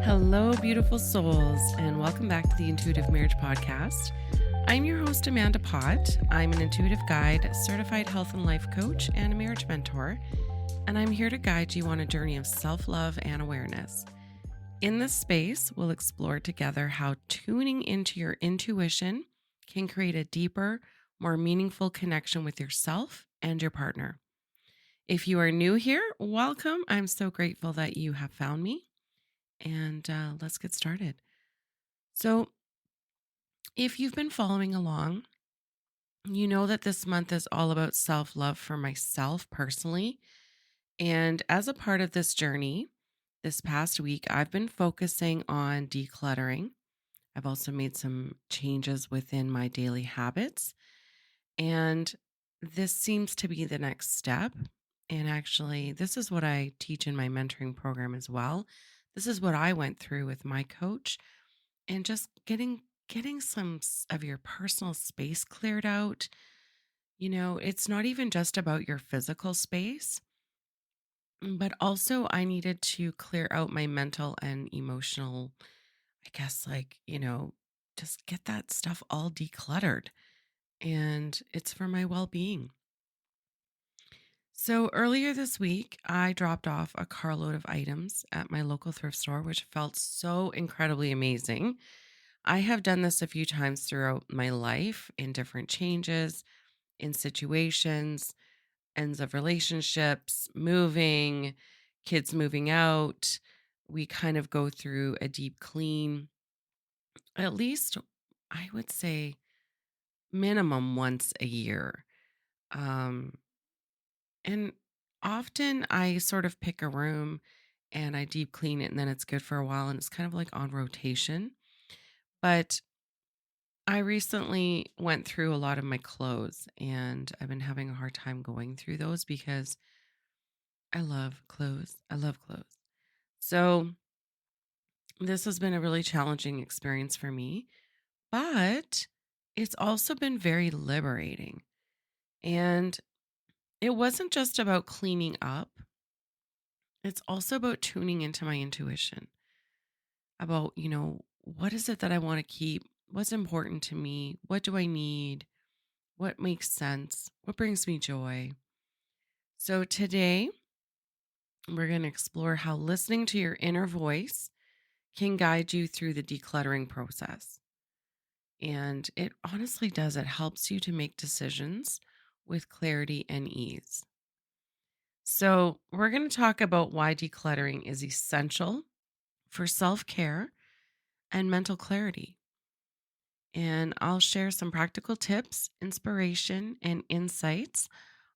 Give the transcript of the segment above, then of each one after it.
Hello, beautiful souls, and welcome back to the Intuitive Marriage Podcast. I'm your host, Amanda Pott. I'm an intuitive guide, certified health and life coach, and a marriage mentor, and I'm here to guide you on a journey of self-love and awareness. In this space, we'll explore together how tuning into your intuition can create a deeper, more meaningful connection with yourself and your partner. If you are new here, welcome. I'm so grateful that you have found me. And let's get started. So, if you've been following along, you know that this month is all about self love for myself personally. And as a part of this journey, this past week, I've been focusing on decluttering. I've also made some changes within my daily habits. And this seems to be the next step. And actually, this is what I teach in my mentoring program as well. This is what I went through with my coach and just getting some of your personal space cleared out. It's not even just about your physical space, but also I needed to clear out my mental and emotional, I guess, just get that stuff all decluttered. And it's for my well-being. So earlier this week, I dropped off a carload of items at my local thrift store, which felt so incredibly amazing. I have done this a few times throughout my life in different changes, in situations, ends of relationships, moving, kids moving out. We kind of go through a deep clean, at least I would say minimum once a year. Um, and often I sort of pick a room and I deep clean it and then it's good for a while and it's kind of like on rotation. But I recently went through a lot of my clothes and I've been having a hard time going through those because I love clothes. I love clothes. So this has been a really challenging experience for me, but it's also been very liberating. And it wasn't just about cleaning up, it's also about tuning into my intuition about, what is it that I want to keep? What's important to me? What do I need? What makes sense? What brings me joy? So, today we're going to explore how listening to your inner voice can guide you through the decluttering process. And it honestly does, it helps you to make decisions with clarity and ease. So, we're going to talk about why decluttering is essential for self care and mental clarity. And I'll share some practical tips, inspiration, and insights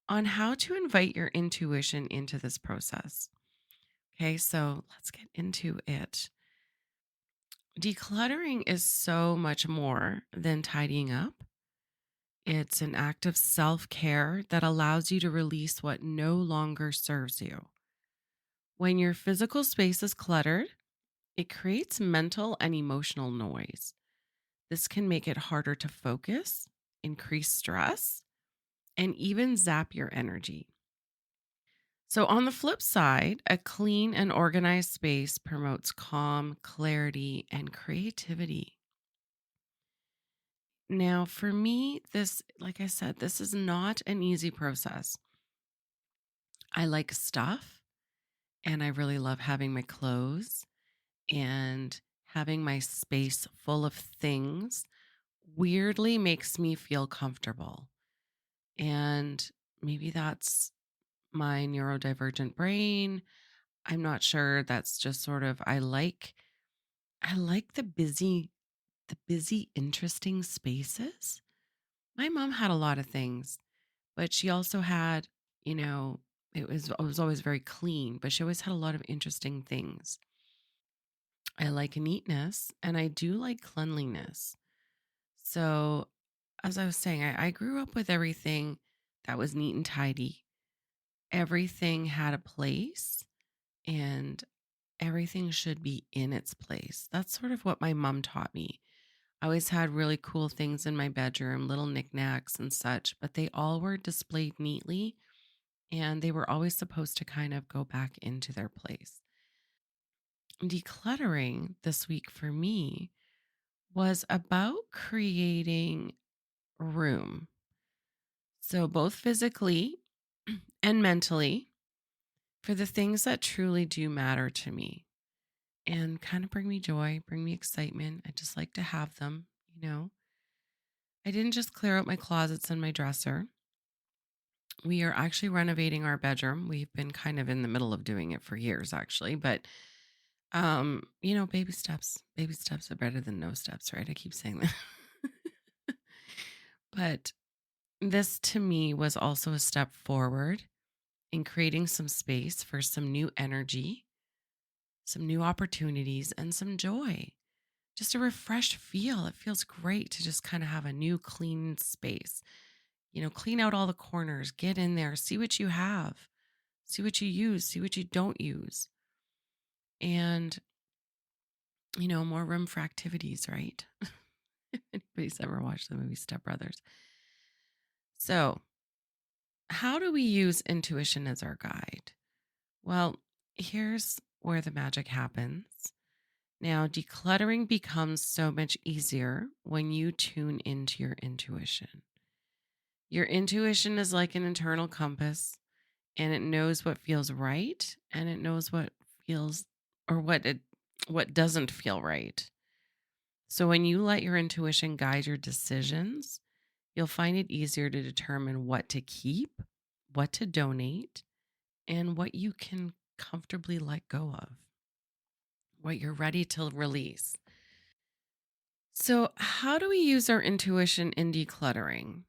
on how to invite your intuition into this process. Okay, so let's get into it. Decluttering is so much more than tidying up. It's an act of self care that allows you to release what no longer serves you. When your physical space is cluttered, it creates mental and emotional noise. This can make it harder to focus, increase stress, and even zap your energy. So, on the flip side, a clean and organized space promotes calm, clarity, and creativity. Now, for me, this, like I said, this is not an easy process. I like stuff and I really love having my clothes and having my space full of things weirdly makes me feel comfortable. And maybe that's my neurodivergent brain. I'm not sure. That's just sort of I like the busy interesting spaces. My mom had a lot of things, but she also had, you know, it was always very clean, but she always had a lot of interesting things. I like neatness and I do like cleanliness. So, as I was saying, I grew up with everything that was neat and tidy. Everything had a place and everything should be in its place. That's sort of what my mom taught me. I always had really cool things in my bedroom, little knickknacks and such, but they all were displayed neatly and they were always supposed to kind of go back into their place. Decluttering this week for me was about creating room. So, both physically and mentally, for the things that truly do matter to me and kind of bring me joy, bring me excitement. I just like to have them, you know. I didn't just clear out my closets and my dresser. We are actually renovating our bedroom. We've been kind of in the middle of doing it for years actually, but baby steps. Baby steps are better than no steps, right? I keep saying that. But this to me was also a step forward in creating some space for some new energy, some new opportunities, and some joy. Just a refreshed feel. It feels great to just kind of have a new clean space. Clean out all the corners, get in there, see what you have, see what you use, see what you don't use. And, more room for activities, right? If anybody's ever watched the movie Step Brothers. So, how do we use intuition as our guide? Well, here's where the magic happens. Now, decluttering becomes so much easier when you tune into your intuition. Your intuition is like an internal compass, and it knows what feels right and it knows what feels or what doesn't feel right. So when you let your intuition guide your decisions, you'll find it easier to determine what to keep, what to donate, and what you can comfortably let go of, what you're ready to release. So, how do we use our intuition in decluttering?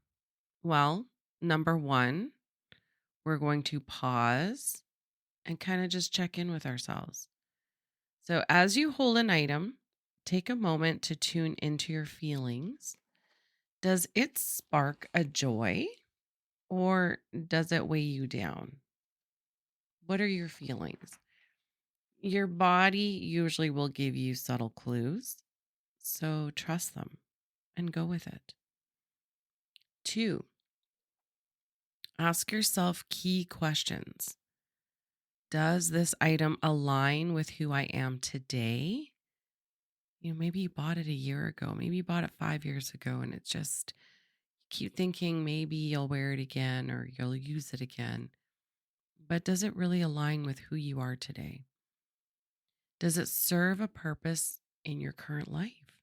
Well, number one, we're going to pause and kind of just check in with ourselves. So, as you hold an item, take a moment to tune into your feelings. Does it spark a joy or does it weigh you down? What are your feelings? Your body usually will give you subtle clues, so trust them and go with it. Two, ask yourself key questions. Does this item align with who I am today? Maybe you bought it a year ago, maybe you bought it 5 years ago, and it's just, you keep thinking maybe you'll wear it again or you'll use it again. But does it really align with who you are today? Does it serve a purpose in your current life?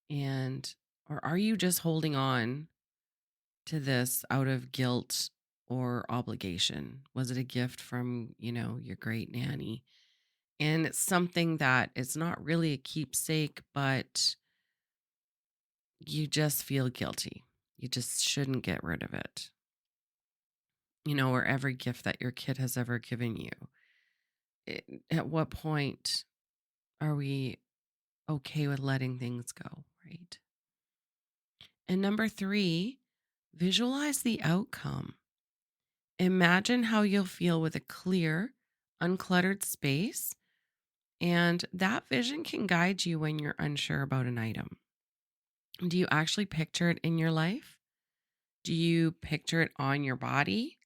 And, or are you just holding on to this out of guilt or obligation? Was it a gift from, your great nanny? And it's something that it's not really a keepsake, but you just feel guilty. You just shouldn't get rid of it. Or every gift that your kid has ever given you. At what point are we okay with letting things go, right? And number three, visualize the outcome. Imagine how you'll feel with a clear, uncluttered space. And that vision can guide you when you're unsure about an item. Do you actually picture it in your life? Do you picture it on your body,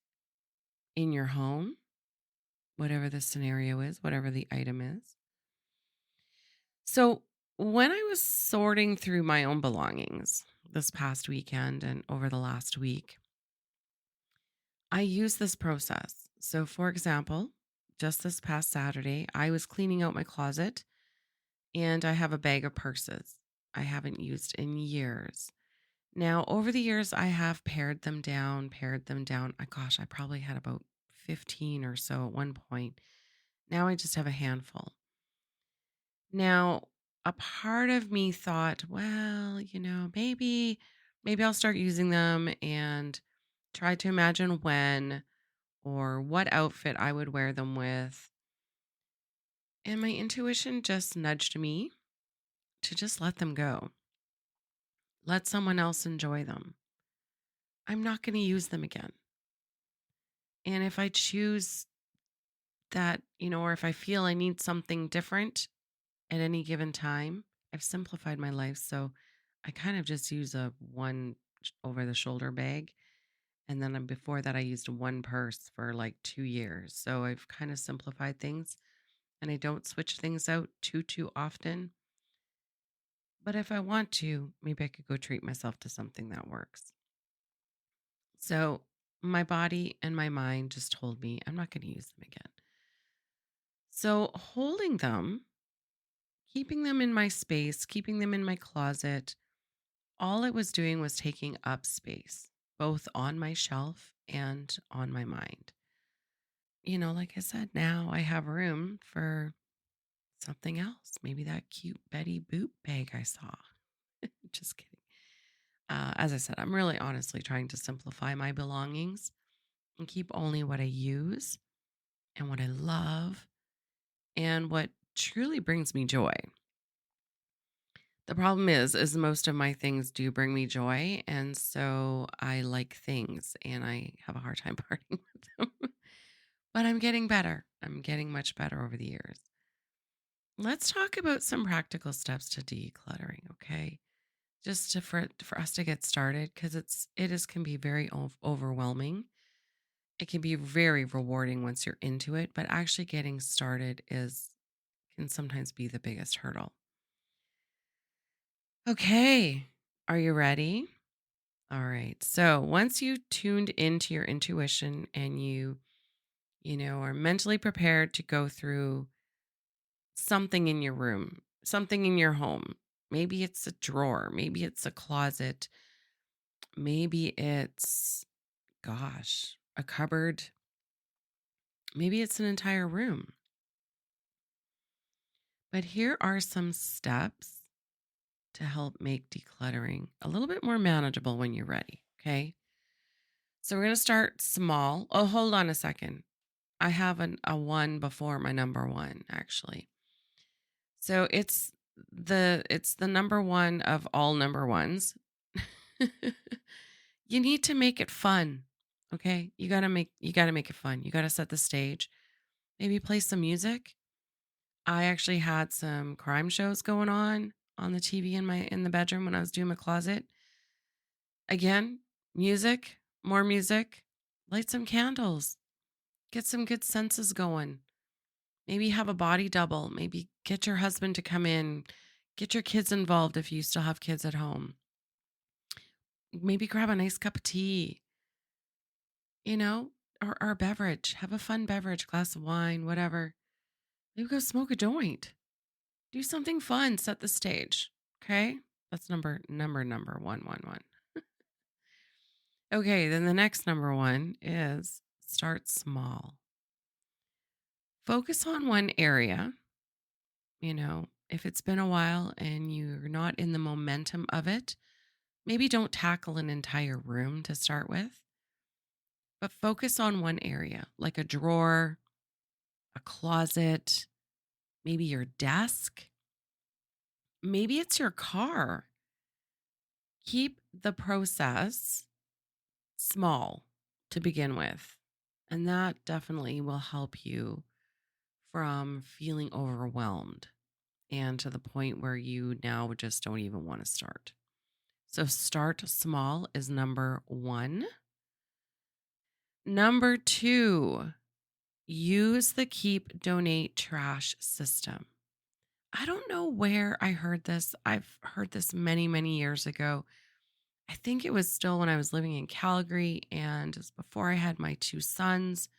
in your home, whatever the scenario is, whatever the item is? So, when I was sorting through my own belongings this past weekend and over the last week, I use this process. So, for example, just this past Saturday, I was cleaning out my closet and I have a bag of purses I haven't used in years. Now, over the years, I have pared them down, pared them down. Gosh, I probably had about 15 or so at one point. Now I just have a handful. Now, a part of me thought, well, maybe I'll start using them and try to imagine when or what outfit I would wear them with. And my intuition just nudged me to just let them go. Let someone else enjoy them. I'm not going to use them again. And if I choose that, or if I feel I need something different at any given time, I've simplified my life. So I kind of just use a one over the shoulder bag. And then before that, I used one purse for like 2 years. So I've kind of simplified things. and I don't switch things out too often. But if I want to, maybe I could go treat myself to something that works. So my body and my mind just told me I'm not going to use them again. So holding them, keeping them in my space, keeping them in my closet, all it was doing was taking up space, both on my shelf and on my mind. Like I said, now I have room for something else. Maybe that cute Betty Boop bag I saw. Just kidding. As I said, I'm really honestly trying to simplify my belongings and keep only what I use and what I love and what truly brings me joy. The problem is most of my things do bring me joy, and so I like things and I have a hard time parting with them. But I'm getting better. I'm getting much better over the years. Let's talk about some practical steps to decluttering, okay? Just for us to get started, because it can be very overwhelming. It can be very rewarding once you're into it, but actually getting started is can sometimes be the biggest hurdle. Okay, are you ready? All right. So once you tuned into your intuition and you are mentally prepared to go through something in your room, something in your home. Maybe it's a drawer, maybe it's a closet, maybe it's, gosh, a cupboard, maybe it's an entire room. But here are some steps to help make decluttering a little bit more manageable when you're ready. Okay. So we're going to start small. Oh, hold on a second. I have a one before my number one, actually. So it's the number one of all number ones. You need to make it fun. Okay? You got to make it fun. You got to set the stage. Maybe play some music. I actually had some crime shows going on the TV in the bedroom when I was doing my closet. Again, music, more music. Light some candles. Get some good senses going. Maybe have a body double. Maybe get your husband to come in. Get your kids involved if you still have kids at home. Maybe grab a nice cup of tea, you know, or a beverage. Have a fun beverage, glass of wine, whatever. Maybe go smoke a joint. Do something fun. Set the stage. Okay. That's number 111. Okay. Then the next number one is start small. Focus on one area. If it's been a while and you're not in the momentum of it, maybe don't tackle an entire room to start with, but focus on one area, like a drawer, a closet, maybe your desk, maybe it's your car. Keep the process small to begin with. And that definitely will help you from feeling overwhelmed and to the point where you now just don't even want to start. So, start small is number one. Number two, use the keep, donate, trash system. I don't know where I heard this. I've heard this many, many years ago. I think it was still when I was living in Calgary and it was before I had my two sons.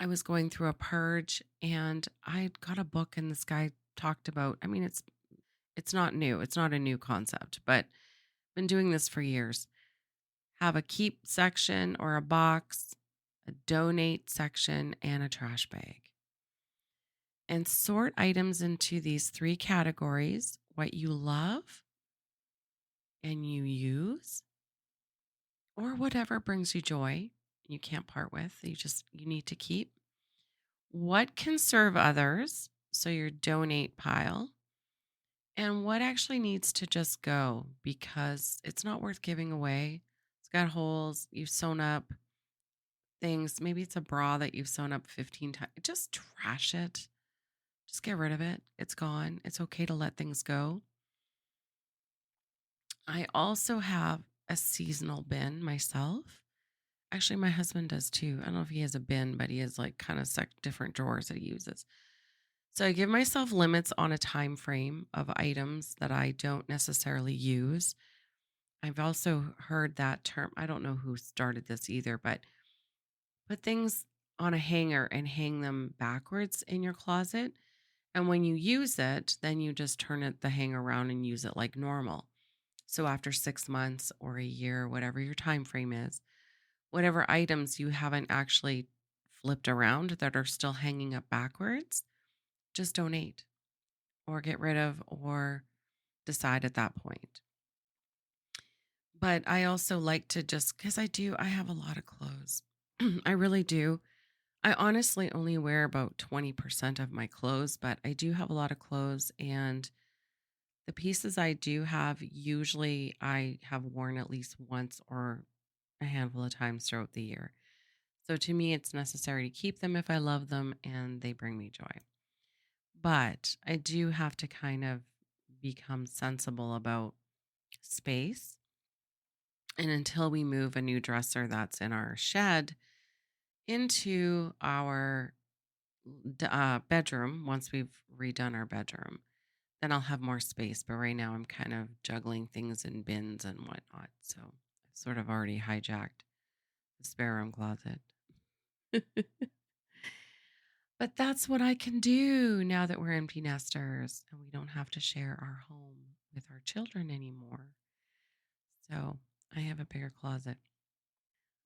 I was going through a purge and I got a book and this guy talked about, I mean, it's not new. It's not a new concept, but been doing this for years. Have a keep section or a box, a donate section, and a trash bag. And sort items into these three categories: what you love and you use, or whatever brings you joy you can't part with, you need to keep. What can serve others, so your donate pile, and what actually needs to just go because it's not worth giving away. It's got holes, you've sewn up things. Maybe it's a bra that you've sewn up 15 times. Just trash it. Just get rid of it. It's gone. It's okay to let things go. I also have a seasonal bin myself. Actually, my husband does too. I don't know if he has a bin, but he has like kind of different drawers that he uses. So I give myself limits on a time frame of items that I don't necessarily use. I've also heard that term. I don't know who started this either, but put things on a hanger and hang them backwards in your closet. And when you use it, then you just turn the hanger around and use it like normal. So after 6 months or a year, whatever your time frame is, whatever items you haven't actually flipped around that are still hanging up backwards, just donate or get rid of or decide at that point. But I also like to just, because I have a lot of clothes. I really do. I honestly only wear about 20% of my clothes, but I do have a lot of clothes. And the pieces I do have, usually I have worn at least once or a handful of times throughout the year. So to me, it's necessary to keep them if I love them and they bring me joy. But I do have to kind of become sensible about space. And until we move a new dresser that's in our shed into our bedroom, once we've redone our bedroom, then I'll have more space. But right now, I'm kind of juggling things in bins and whatnot. So I've sort of already hijacked the spare room closet. But that's what I can do now that we're empty nesters and we don't have to share our home with our children anymore. So I have a bigger closet,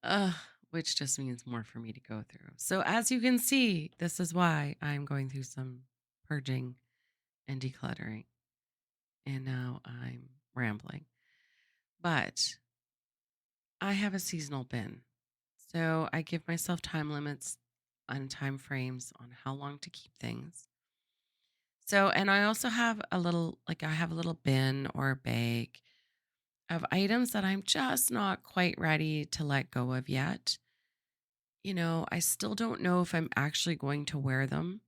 uh, which just means more for me to go through. So as you can see, this is why I'm going through some purging and decluttering. And now I'm rambling. But I have a seasonal bin. So I give myself time limits on time frames on how long to keep things. So, and I also have I have a little bin or a bag of items that I'm just not quite ready to let go of yet. I still don't know if I'm actually going to wear them,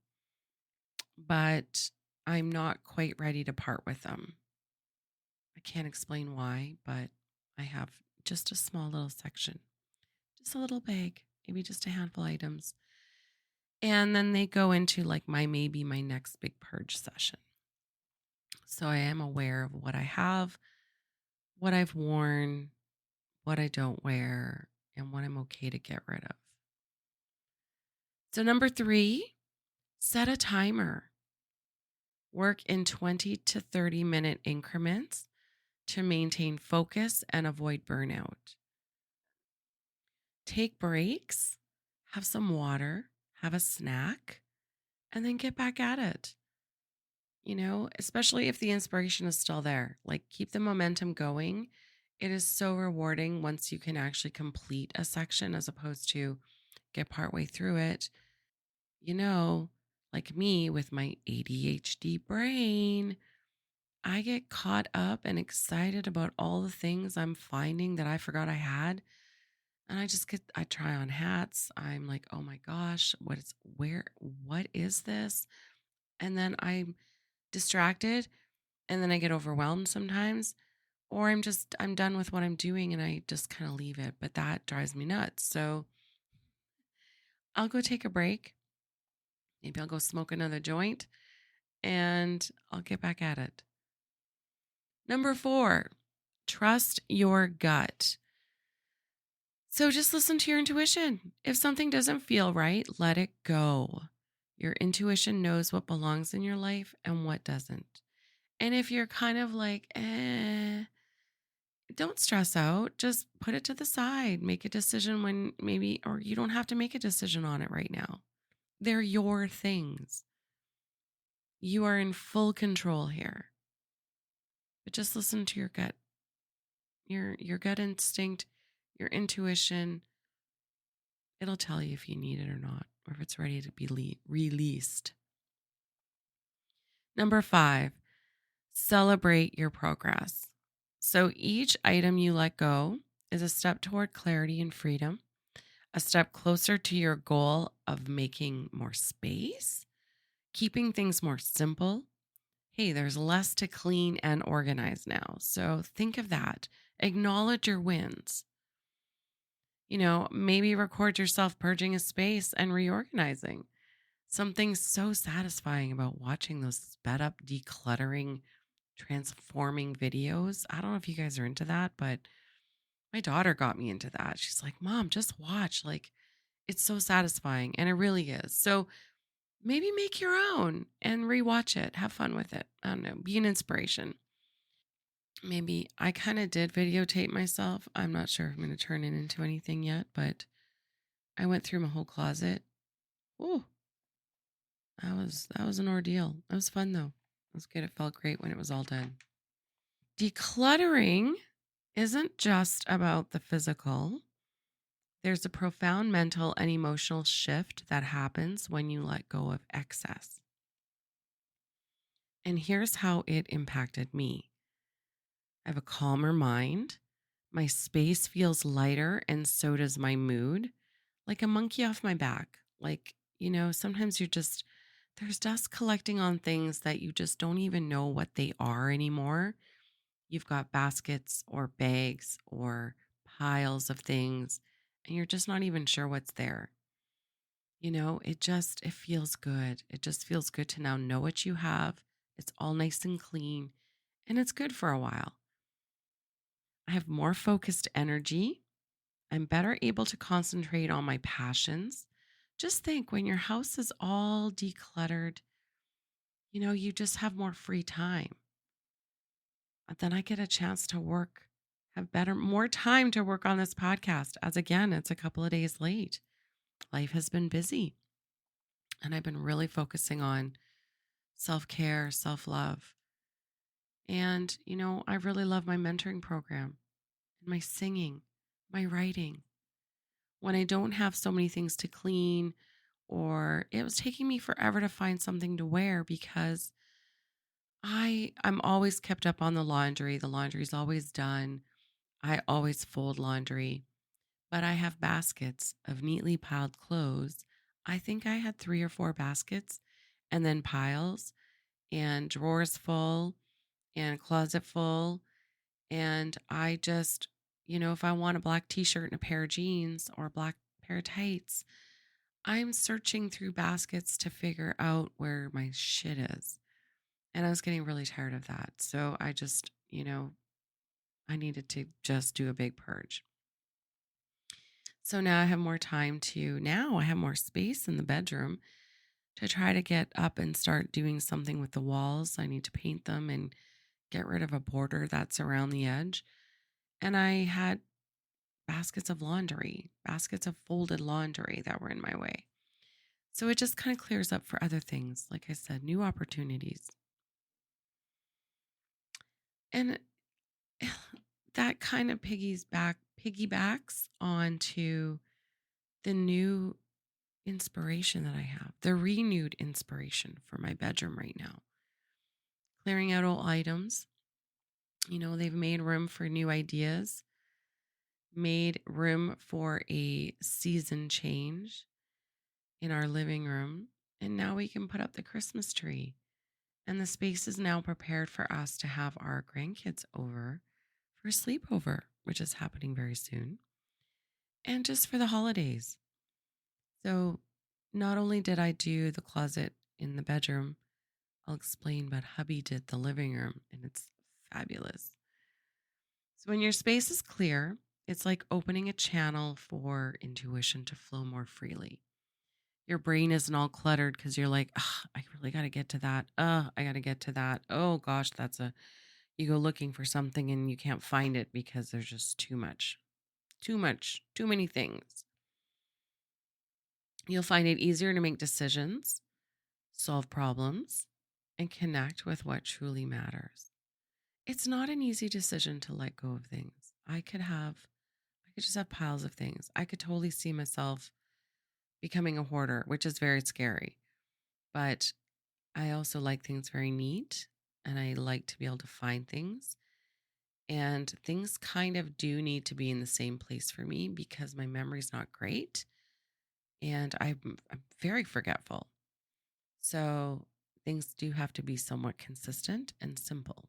but I'm not quite ready to part with them. I can't explain why, but I have just a small little section, just a little bag, maybe just a handful of items. And then they go into like maybe my next big purge session. So I am aware of what I have, what I've worn, what I don't wear, and what I'm okay to get rid of. So, number 3, set a timer. Work in 20 to 30-minute increments to maintain focus and avoid burnout. Take breaks, have some water, have a snack, and then get back at it. Especially if the inspiration is still there, like keep the momentum going. It is so rewarding once you can actually complete a section as opposed to get partway through it. You know, like me with my ADHD brain, I get caught up and excited about all the things I'm finding that I forgot I had. And I try on hats. I'm like, oh my gosh, what is this? And then I'm distracted and then I get overwhelmed sometimes. Or I'm done with what I'm doing and I just kind of leave it. But that drives me nuts. So I'll go take a break. Maybe I'll go smoke another joint and I'll get back at it. Number 4, trust your gut. So just listen to your intuition. If something doesn't feel right, let it go. Your intuition knows what belongs in your life and what doesn't. And if you're kind of like, don't stress out. Just put it to the side. Make a decision when maybe, or you don't have to make a decision on it right now. They're your things. You are in full control here. But just listen to your gut. Your gut instinct, your intuition, it'll tell you if you need it or not, or if it's ready to be released. Number 5, celebrate your progress. So each item you let go is a step toward clarity and freedom, a step closer to your goal of making more space, keeping things more simple. Hey, there's less to clean and organize now. So think of that. Acknowledge your wins. Maybe record yourself purging a space and reorganizing. Something so satisfying about watching those sped up decluttering, transforming videos. I don't know if you guys are into that, but my daughter got me into that. She's like, Mom, just watch. Like, it's so satisfying. And it really is. So maybe make your own and rewatch it. Have fun with it. I don't know. Be an inspiration. Maybe I kind of did videotape myself. I'm not sure if I'm going to turn it into anything yet, but I went through my whole closet. Oh, that was an ordeal. It was fun though. It was good. It felt great when it was all done. Decluttering isn't just about the physical. There's a profound mental and emotional shift that happens when you let go of excess. And here's how it impacted me. I have a calmer mind. My space feels lighter, and so does my mood. Like a monkey off my back. Sometimes there's dust collecting on things that you just don't even know what they are anymore. You've got baskets or bags or piles of things, and you're just not even sure what's there. It feels good. It just feels good to now know what you have. It's all nice and clean, and it's good for a while. I have more focused energy. I'm better able to concentrate on my passions. Just think when your house is all decluttered, you just have more free time. Then I get a chance to work, more time to work on this podcast. As again, it's a couple of days late. Life has been busy, and I've been really focusing on self care, self love. And, I really love my mentoring program and my singing, my writing. When I don't have so many things to clean, or it was taking me forever to find something to wear because I'm always kept up on the laundry. The laundry's always done. I always fold laundry, but I have baskets of neatly piled clothes. I think I had 3 or 4 baskets, and then piles and drawers full and closet full. And I just, if I want a black t-shirt and a pair of jeans or a black pair of tights, I'm searching through baskets to figure out where my shit is. And I was getting really tired of that. So I just, I needed to just do a big purge. So now I have more space in the bedroom to try to get up and start doing something with the walls. I need to paint them and get rid of a border that's around the edge. And I had baskets of folded laundry that were in my way. So it just kind of clears up for other things. Like I said, new opportunities. And that kind of piggybacks onto the new inspiration that I have, the renewed inspiration for my bedroom right now. Clearing out old items. They've made room for new ideas, made room for a season change in our living room. And now we can put up the Christmas tree. And the space is now prepared for us to have our grandkids over for a sleepover, which is happening very soon, and just for the holidays. So, not only did I do the closet in the bedroom, I'll explain, but hubby did the living room, and it's fabulous. So, when your space is clear, it's like opening a channel for intuition to flow more freely. Your brain isn't all cluttered because you're like, I really got to get to that. I got to get to that. Oh gosh, you go looking for something and you can't find it because there's just too many things. You'll find it easier to make decisions, solve problems, and connect with what truly matters. It's not an easy decision to let go of things. I could just have piles of things. I could totally see myself becoming a hoarder, which is very scary. But I also like things very neat, and I like to be able to find things. And things kind of do need to be in the same place for me because my memory's not great and I'm very forgetful. So things do have to be somewhat consistent and simple.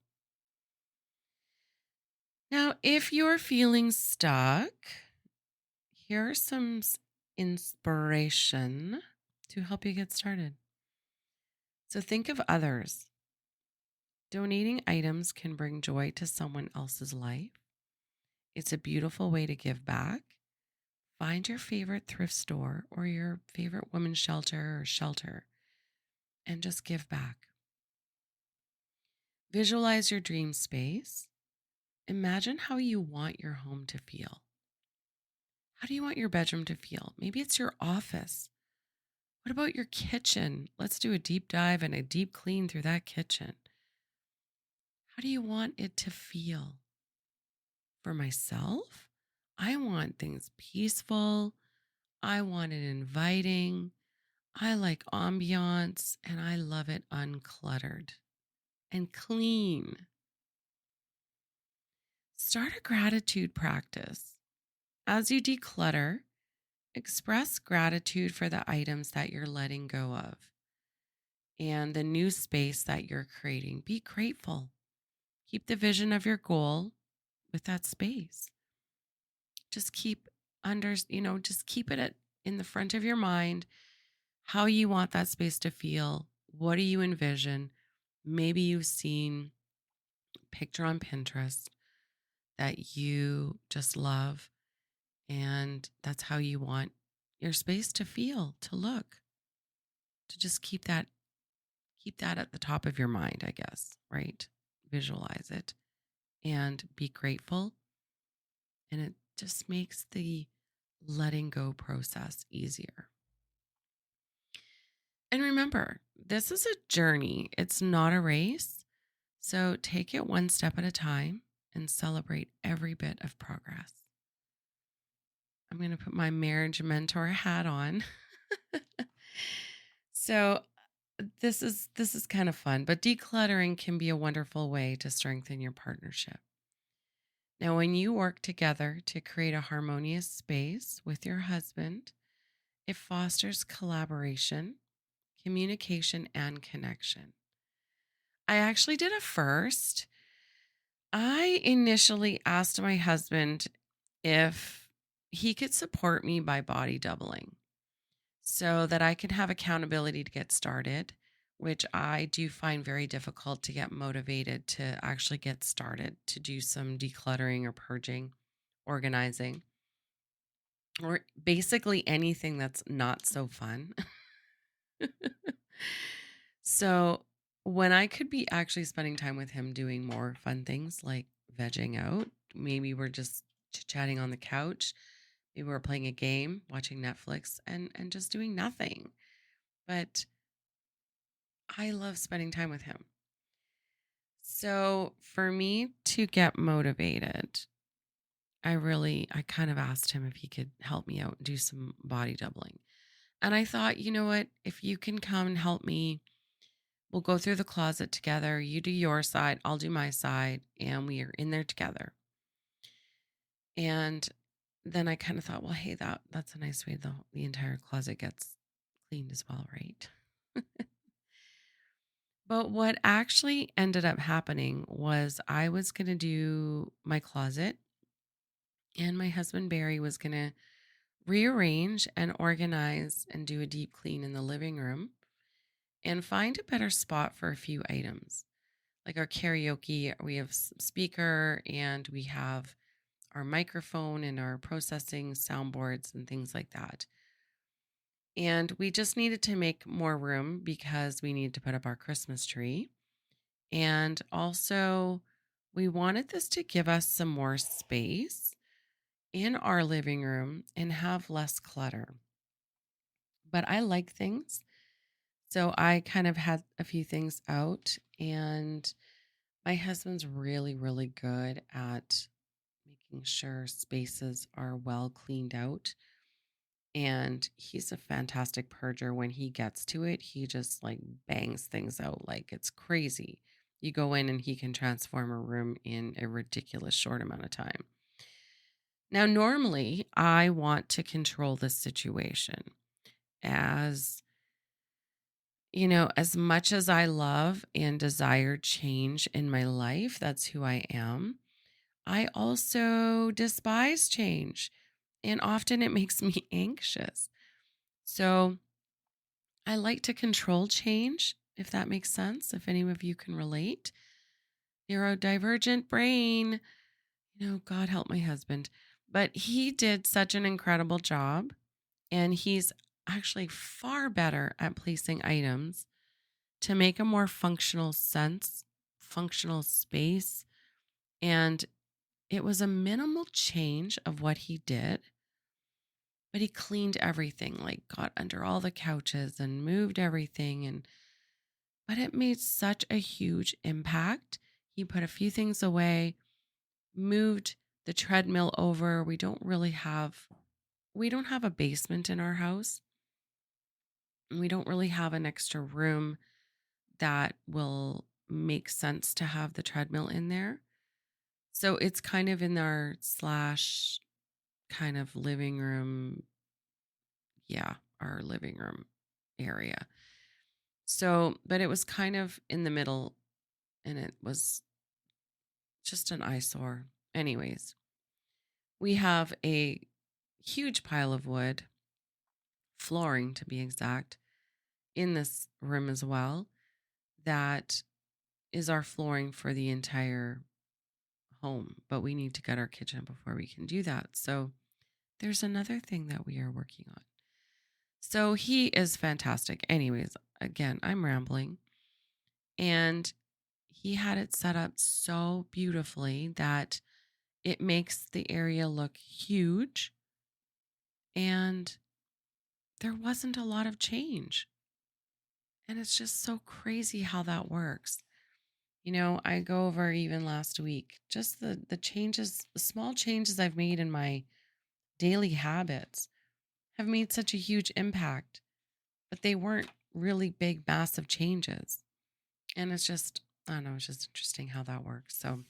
Now, if you're feeling stuck, Here are some inspiration to help you get started. So think of others. Donating items can bring joy to someone else's life. It's a beautiful way to give back. Find your favorite thrift store or your favorite women's shelter or shelter and just give back. Visualize your dream space. Imagine how you want your home to feel. How do you want your bedroom to feel? Maybe it's your office. What about your kitchen? Let's do a deep dive and a deep clean through that kitchen. How do you want it to feel? For myself, I want things peaceful. I want it inviting. I like ambiance and I love it uncluttered and clean. Start a gratitude practice. As you declutter, express gratitude for the items that you're letting go of and the new space that you're creating. Be grateful. Keep the vision of your goal with that space. Just keep just keep it in the front of your mind how you want that space to feel. What do you envision? Maybe you've seen a picture on Pinterest that you just love, and that's how you want your space to feel, to look, to just keep that at the top of your mind, I guess, right? Visualize it and be grateful. And it just makes the letting go process easier. And remember, this is a journey, it's not a race. So take it one step at a time and celebrate every bit of progress. I'm going to put my marriage mentor hat on. So this is kind of fun, but decluttering can be a wonderful way to strengthen your partnership. Now, when you work together to create a harmonious space with your husband, it fosters collaboration, communication, and connection. I actually did a first. I initially asked my husband if he could support me by body doubling so that I can have accountability to get started, which I do find very difficult to get motivated to actually get started to do some decluttering or purging, organizing, or basically anything that's not so fun. So when I could be actually spending time with him doing more fun things like vegging out, maybe we're just chatting on the couch, maybe we're playing a game, watching Netflix, and just doing nothing. But I love spending time with him. So for me to get motivated, I kind of asked him if he could help me out and do some body doubling. And I thought, you know what? If you can come and help me, we'll go through the closet together. You do your side, I'll do my side, and we are in there together. And then I kind of thought, well, hey, that's a nice way the entire closet gets cleaned as well, right? But what actually ended up happening was I was going to do my closet, and my husband Barry was going to rearrange and organize and do a deep clean in the living room and find a better spot for a few items. Like our karaoke, we have speaker and we have our microphone and our processing soundboards and things like that. And we just needed to make more room because we need to put up our Christmas tree. And also, we wanted this to give us some more space in our living room and have less clutter. But I like things. So I kind of had a few things out, and my husband's really, really good at making sure spaces are well cleaned out. And he's a fantastic purger. When he gets to it, he just like bangs things out like it's crazy. You go in and he can transform a room in a ridiculous short amount of time. Now, normally I want to control this situation as as much as I love and desire change in my life, that's who I am. I also despise change. and often it makes me anxious. So I like to control change, if that makes sense, if any of you can relate. Neurodivergent brain, God help my husband. But he did such an incredible job, and he's actually far better at placing items to make a more functional sense, functional space. And it was a minimal change of what he did, but he cleaned everything, like got under all the couches and moved everything. But it made such a huge impact. He put a few things away, moved the treadmill over. We don't have a basement in our house. We don't really have an extra room that will make sense to have the treadmill in there. So it's kind of in our slash kind of living room. Yeah, our living room area. So, but it was kind of in the middle and it was just an eyesore. Anyways, we have a huge pile of wood, flooring to be exact, in this room as well. That is our flooring for the entire home, but we need to get our kitchen before we can do that. So there's another thing that we are working on. So he is fantastic. Anyways, again, I'm rambling. And he had it set up so beautifully that it makes the area look huge. And there wasn't a lot of change. And it's just so crazy how that works. I go over even last week, just the changes, the small changes I've made in my daily habits have made such a huge impact, but they weren't really big, massive changes. And it's just, I don't know, it's just interesting how that works. So,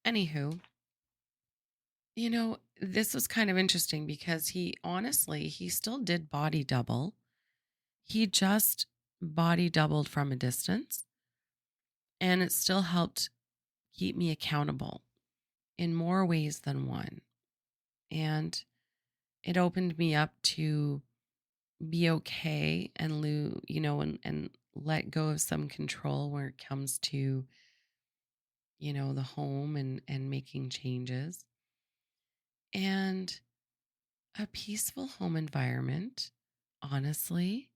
anywho, this was kind of interesting because he still did body double. He just body doubled from a distance, and it still helped keep me accountable in more ways than one. And it opened me up to be okay and and let go of some control where it comes to, the home and making changes. And a peaceful home environment, honestly,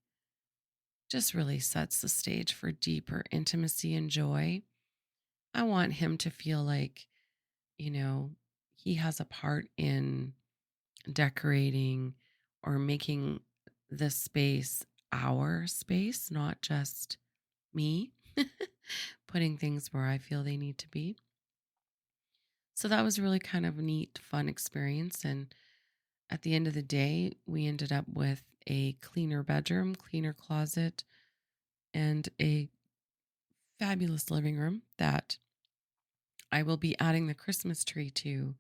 just really sets the stage for deeper intimacy and joy. I want him to feel like, you know, he has a part in decorating or making the space our space, not just me putting things where I feel they need to be. So that was really kind of a neat, fun experience. And at the end of the day, we ended up with a cleaner bedroom, cleaner closet, and a fabulous living room that I will be adding the Christmas tree to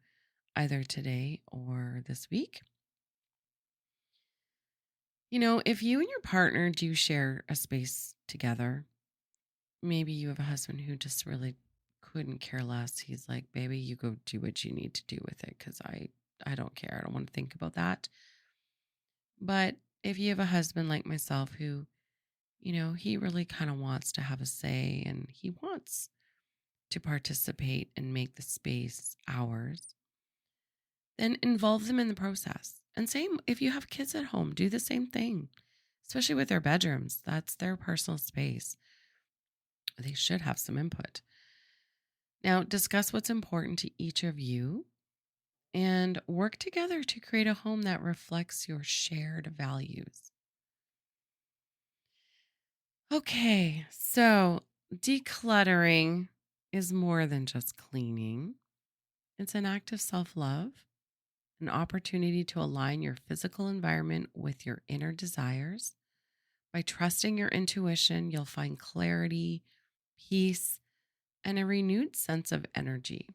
either today or this week. If you and your partner do share a space together, maybe you have a husband who just really couldn't care less. He's like, baby, you go do what you need to do with it because I don't care. I don't want to think about that. But if you have a husband like myself who, he really kind of wants to have a say and he wants to participate and make the space ours, then involve them in the process. And same if you have kids at home, do the same thing, especially with their bedrooms. That's their personal space. They should have some input. Now, discuss what's important to each of you and work together to create a home that reflects your shared values. Okay, so decluttering is more than just cleaning. It's an act of self love, an opportunity to align your physical environment with your inner desires. By trusting your intuition, you'll find clarity, peace, and a renewed sense of energy.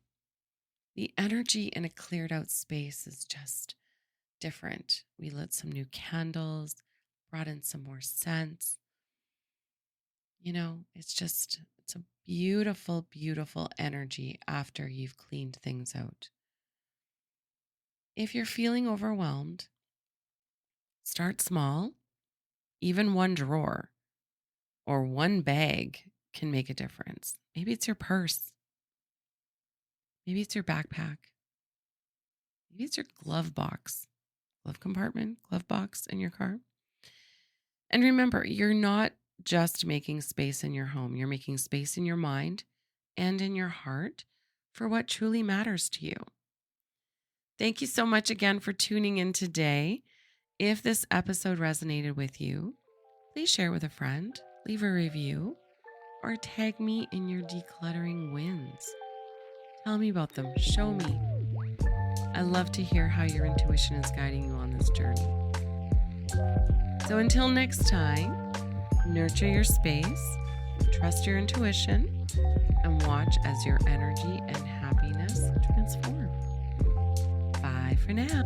The energy in a cleared out space is just different. We lit some new candles, brought in some more scents. It's a beautiful, beautiful energy after you've cleaned things out. If you're feeling overwhelmed, start small. Even one drawer or one bag can make a difference. Maybe it's your purse. Maybe it's your backpack. Maybe it's your glove box, glove compartment, glove box in your car. And remember, you're not just making space in your home, you're making space in your mind and in your heart for what truly matters to you. Thank you so much again for tuning in today. If this episode resonated with you, please share with a friend, leave a review, or tag me in your decluttering wins. Tell me about them. Show me. I love to hear how your intuition is guiding you on this journey. So until next time, nurture your space, trust your intuition, and watch as your energy and happiness transform. Bye for now.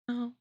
Oh.